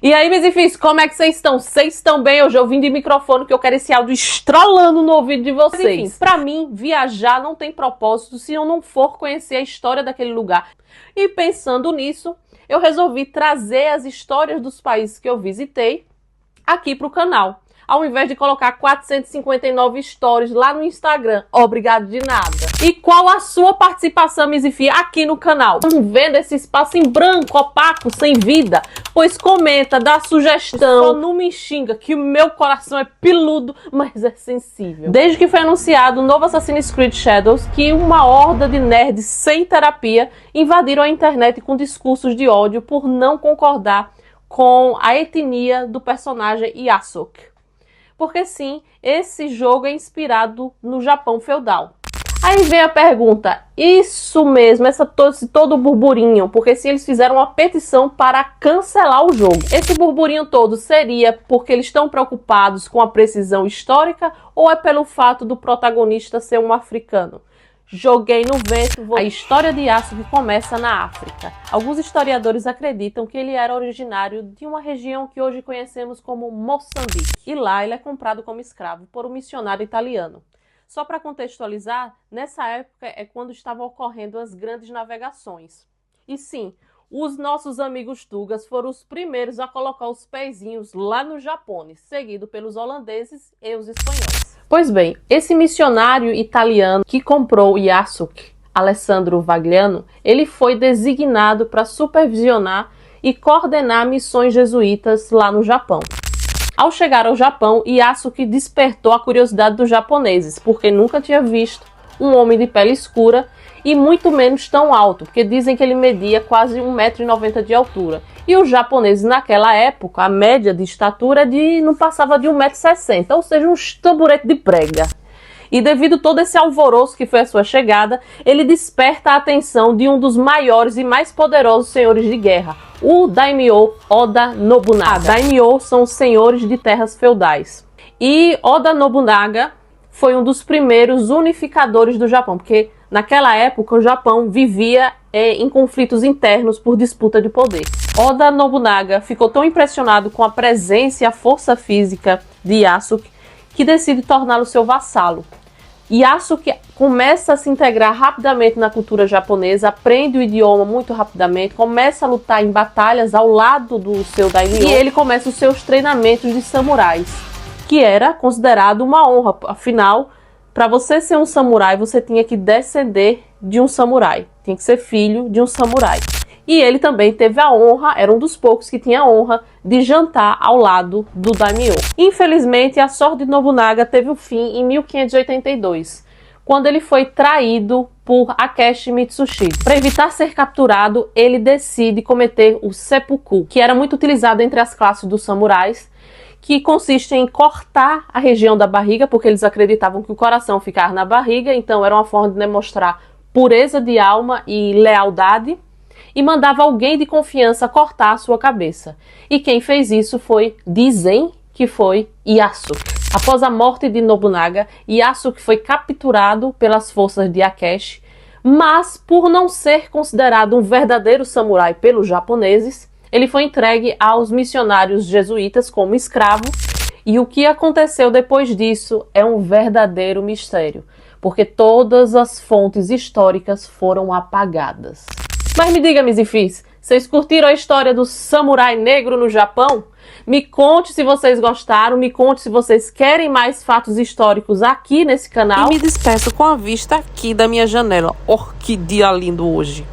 E aí, meus filhos, como é que vocês estão? Vocês estão bem? Hoje eu vim de microfone que eu quero esse áudio estralando no ouvido de vocês. Mas, enfim, pra mim, viajar não tem propósito se eu não for conhecer a história daquele lugar. E pensando nisso, eu resolvi trazer as histórias dos países que eu visitei aqui pro canal. Ao invés de colocar 459 stories lá no Instagram. Obrigado de nada. E qual a sua participação, Mizifia, aqui no canal? Estão vendo esse espaço em branco, opaco, sem vida? Pois comenta, dá sugestão. Só não me xinga, que o meu coração é peludo, mas é sensível. Desde que foi anunciado o novo Assassin's Creed Shadows, que uma horda de nerds sem terapia invadiram a internet com discursos de ódio por não concordar com a etnia do personagem Yasuke. Porque sim, esse jogo é inspirado no Japão feudal. Aí vem a pergunta, isso mesmo, esse todo burburinho, porque se eles fizeram uma petição para cancelar o jogo. Esse burburinho todo seria porque eles estão preocupados com a precisão histórica ou é pelo fato do protagonista ser um africano? Joguei no vento. A história de Yasuke começa na África. Alguns historiadores acreditam que ele era originário de uma região que hoje conhecemos como Moçambique. E lá ele é comprado como escravo por um missionário italiano. Só para contextualizar, nessa época é quando estavam ocorrendo as grandes navegações. E sim, os nossos amigos tugas foram os primeiros a colocar os pezinhos lá no Japão, seguido pelos holandeses e os espanhóis. Pois bem, esse missionário italiano que comprou Yasuke, Alessandro Vagliano, ele foi designado para supervisionar e coordenar missões jesuítas lá no Japão. Ao chegar ao Japão, Yasuke despertou a curiosidade dos japoneses, porque nunca tinha visto um homem de pele escura e muito menos tão alto, porque dizem que ele media quase 1,90 m de altura. E os japoneses naquela época, a média de estatura não passava de 1,60 m, ou seja, um tamborete de prega. E devido a todo esse alvoroço que foi a sua chegada, ele desperta a atenção de um dos maiores e mais poderosos senhores de guerra, o Daimyo Oda Nobunaga. Daimyo são os senhores de terras feudais. E Oda Nobunaga foi um dos primeiros unificadores do Japão, porque naquela época o Japão vivia em conflitos internos por disputa de poder. Oda Nobunaga ficou tão impressionado com a presença e a força física de Yasuke que decide torná-lo seu vassalo. Yasuke começa a se integrar rapidamente na cultura japonesa, aprende o idioma muito rapidamente, começa a lutar em batalhas ao lado do seu daimyo e ele começa os seus treinamentos de samurais, que era considerado uma honra. Afinal, para você ser um samurai, você tinha que descender de um samurai, tinha que ser filho de um samurai. E ele também teve a honra, era um dos poucos que tinha a honra de jantar ao lado do daimyo. Infelizmente, a sorte de Nobunaga teve um fim em 1582, quando ele foi traído por Akechi Mitsushita. Para evitar ser capturado, ele decide cometer o seppuku, que era muito utilizado entre as classes dos samurais, que consiste em cortar a região da barriga, porque eles acreditavam que o coração ficava na barriga, então era uma forma de demonstrar pureza de alma e lealdade, e mandava alguém de confiança cortar a sua cabeça. E quem fez isso dizem que foi Yasuke. Após a morte de Nobunaga, Yasuke foi capturado pelas forças de Akechi, mas por não ser considerado um verdadeiro samurai pelos japoneses, ele foi entregue aos missionários jesuítas como escravo, e o que aconteceu depois disso é um verdadeiro mistério, porque todas as fontes históricas foram apagadas. Mas me diga, Mizifis, vocês curtiram a história do samurai negro no Japão? Me conte se vocês gostaram, me conte se vocês querem mais fatos históricos aqui nesse canal. E me despeço com a vista aqui da minha janela. Oh, que dia lindo hoje!